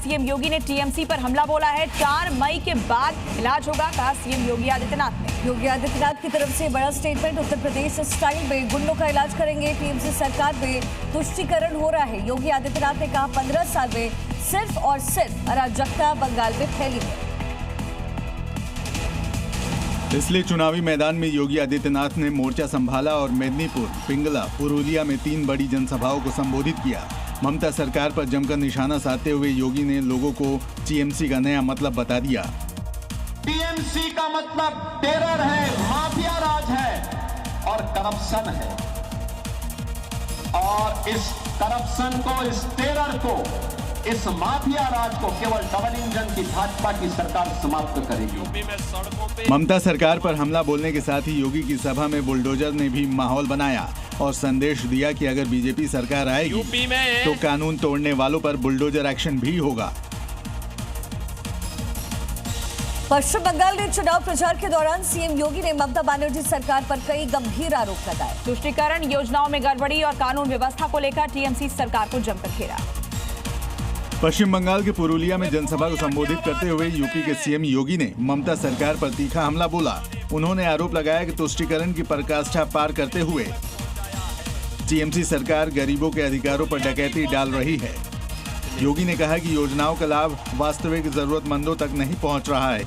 CM योगी ने TMC पर हमला बोला है। 4 मई के बाद इलाज होगा, कहा सीएम योगी आदित्यनाथ ने। योगी आदित्यनाथ की तरफ से बड़ा स्टेटमेंट। उत्तर प्रदेश स्टाइल में गुंडों का इलाज करेंगे। टीएमसी सरकार में तुष्टीकरण हो रहा है। योगी आदित्यनाथ ने कहा 15 साल में सिर्फ और सिर्फ अराजकता बंगाल में फैली है। इसलिए चुनावी मैदान में योगी आदित्यनाथ ने मोर्चा संभाला और मेदिनीपुर, पिंगला, पुरुलिया में 3 बड़ी जनसभाओं को संबोधित किया। ममता सरकार पर जमकर निशाना साधते हुए योगी ने लोगों को टीएमसी का नया मतलब बता दिया। टीएमसी का मतलब टेरर है, माफिया राज है और करप्शन है। और इस करप्शन को, इस टेरर को, इस माफिया राज को केवल डबल इंजन की भाजपा की सरकार समाप्त करेगी। ममता सरकार पर हमला बोलने के साथ ही योगी की सभा में बुलडोजर ने भी माहौल बनाया और संदेश दिया कि अगर बीजेपी सरकार आएगी तो कानून तोड़ने वालों पर बुलडोजर एक्शन भी होगा। पश्चिम बंगाल में चुनाव प्रचार के दौरान सीएम योगी ने ममता बनर्जी सरकार पर कई गंभीर आरोप लगाए। तुष्टीकरण योजनाओं में गड़बड़ी और कानून व्यवस्था को लेकर टीएमसी सरकार को जमकर घेरा। पश्चिम बंगाल के पुरुलिया में जनसभा को संबोधित करते हुए यूपी के सीएम योगी ने ममता सरकार पर तीखा हमला बोला। उन्होंने आरोप लगाया कि तुष्टीकरण की पराकाष्ठा पार करते हुए टीएमसी सरकार गरीबों के अधिकारों पर डकैती डाल रही है। योगी ने कहा कि योजनाओं का लाभ वास्तविक जरूरतमंदों तक नहीं पहुंच रहा है।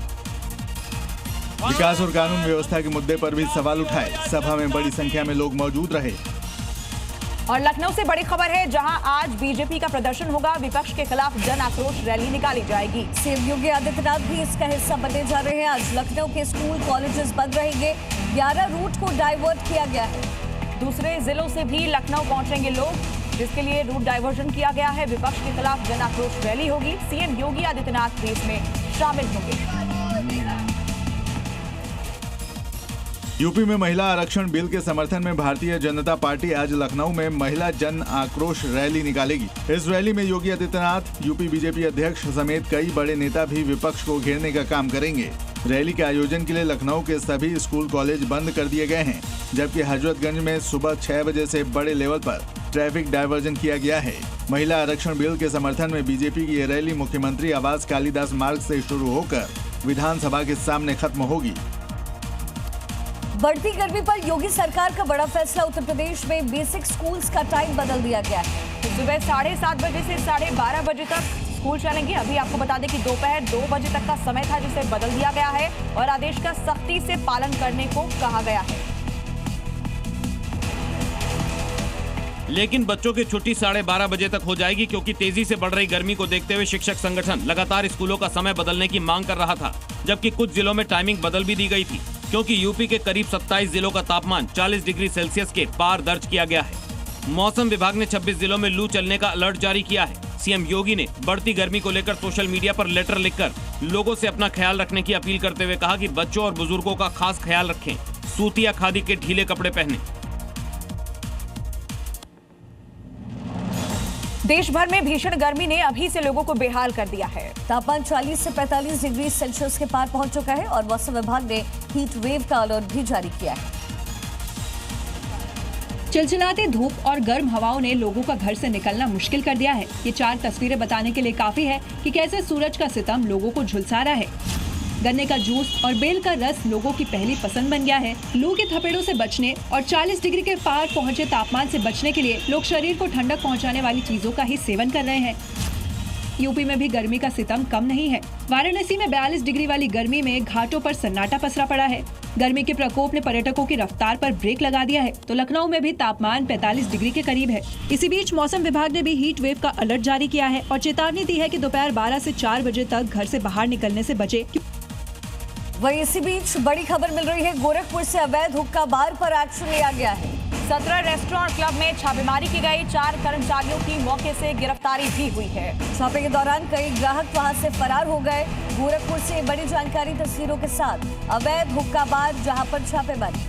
विकास और कानून व्यवस्था के मुद्दे पर भी सवाल उठाए। सभा में बड़ी संख्या में लोग मौजूद रहे। और लखनऊ से बड़ी खबर है, जहां आज बीजेपी का प्रदर्शन होगा। विपक्ष के खिलाफ जन आक्रोश रैली निकाली जाएगी। सीएम योगी आदित्यनाथ भी इसका हिस्सा बनने जा रहे हैं। आज लखनऊ के स्कूल कॉलेजेस बंद रहेंगे। 11 रूट को डाइवर्ट किया गया है। दूसरे जिलों से भी लखनऊ पहुंचेंगे लोग, जिसके लिए रूट डाइवर्जन किया गया है। विपक्ष के खिलाफ जन आक्रोश रैली होगी। सीएम योगी आदित्यनाथ भी इसमें शामिल होंगे। यूपी में महिला आरक्षण बिल के समर्थन में भारतीय जनता पार्टी आज लखनऊ में महिला जन आक्रोश रैली निकालेगी। इस रैली में योगी आदित्यनाथ, यूपी बीजेपी अध्यक्ष समेत कई बड़े नेता भी विपक्ष को घेरने का काम करेंगे। रैली के आयोजन के लिए लखनऊ के सभी स्कूल कॉलेज बंद कर दिए गए हैं, जबकि हजरतगंज में सुबह 6 बजे से बड़े लेवल पर ट्रैफिक डायवर्जन किया गया है। महिला आरक्षण बिल के समर्थन में बीजेपी की ये रैली मुख्यमंत्री आवास कालीदास मार्ग से शुरू होकर विधानसभा के सामने खत्म होगी। बढ़ती गर्मी पर योगी सरकार का बड़ा फैसला। उत्तर प्रदेश में बेसिक स्कूल्स का टाइम बदल दिया गया है। सुबह 7:30 बजे से 12:30 बजे तक स्कूल चलेंगे। अभी आपको बता दें कि दोपहर 2 बजे तक का समय था, जिसे बदल दिया गया है और आदेश का सख्ती से पालन करने को कहा गया है। लेकिन बच्चों की छुट्टी 12:30 बजे तक हो जाएगी, क्योंकि तेजी से बढ़ रही गर्मी को देखते हुए शिक्षक संगठन लगातार स्कूलों का समय बदलने की मांग कर रहा था, जबकि कुछ जिलों में टाइमिंग बदल भी दी गई थी, क्योंकि यूपी के करीब 27 जिलों का तापमान 40 डिग्री सेल्सियस के पार दर्ज किया गया है। मौसम विभाग ने 26 जिलों में लू चलने का अलर्ट जारी किया है। सीएम योगी ने बढ़ती गर्मी को लेकर सोशल मीडिया पर लेटर लिखकर लोगों से अपना ख्याल रखने की अपील करते हुए कहा कि बच्चों और बुजुर्गों का खास ख्याल रखें, सूती या खादी के ढीले कपड़े पहनें। देश भर में भीषण गर्मी ने अभी से लोगों को बेहाल कर दिया है। तापमान 40 से 45 डिग्री सेल्सियस के पार पहुंच चुका है और मौसम विभाग ने हीट वेव का अलर्ट भी जारी किया है। चिलचिलाते धूप और गर्म हवाओं ने लोगों का घर से निकलना मुश्किल कर दिया है। ये 4 तस्वीरें बताने के लिए काफी है कि कैसे सूरज का सितम लोगों को झुलसा रहा है। गन्ने का जूस और बेल का रस लोगों की पहली पसंद बन गया है। लू के थपेड़ों से बचने और 40 डिग्री के पार पहुंचे तापमान से बचने के लिए लोग शरीर को ठंडक पहुंचाने वाली चीजों का ही सेवन कर रहे हैं। यूपी में भी गर्मी का सितम कम नहीं है। वाराणसी में 42 डिग्री वाली गर्मी में घाटों पर सन्नाटा पसरा पड़ा है। गर्मी के प्रकोप ने पर्यटकों की रफ्तार पर ब्रेक लगा दिया है, तो लखनऊ में भी तापमान 45 डिग्री के करीब है। इसी बीच मौसम विभाग ने भी हीट वेव का अलर्ट जारी किया है और चेतावनी दी है कि दोपहर 12 से 4 बजे तक घर से बाहर निकलने से बचे। वहीं इसी बीच बड़ी खबर मिल रही है, गोरखपुर से अवैध हुक्का बार पर एक्शन लिया गया है। 17 रेस्टोरेंट क्लब में छापेमारी की गई। 4 कर्मचारियों की मौके से गिरफ्तारी भी हुई है। छापे के दौरान कई ग्राहक वहां से फरार हो गए। गोरखपुर से बड़ी जानकारी तस्वीरों के साथ, अवैध हुक्का बार जहां पर छापेमारी।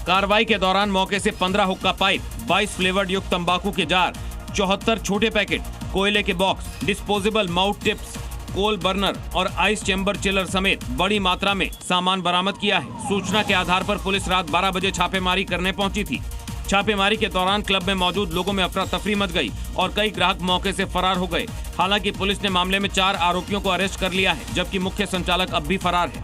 कार्रवाई के दौरान मौके से 15 हुक्का पाइप, 22 फ्लेवर्ड युक्त तंबाकू के जार, 74 छोटे पैकेट, कोयले के बॉक्स, डिस्पोजेबल माउथ टिप्स, कोल बर्नर और आइस चैम्बर चिलर समेत बड़ी मात्रा में सामान बरामद किया है। सूचना के आधार पर पुलिस रात 12 बजे छापेमारी करने पहुंची थी। छापेमारी के दौरान क्लब में मौजूद लोगों में अफरा तफरी मच गई और कई ग्राहक मौके से फरार हो गए। हालांकि पुलिस ने मामले में 4 आरोपियों को अरेस्ट कर लिया है, जबकि मुख्य संचालक अब भी फरार है।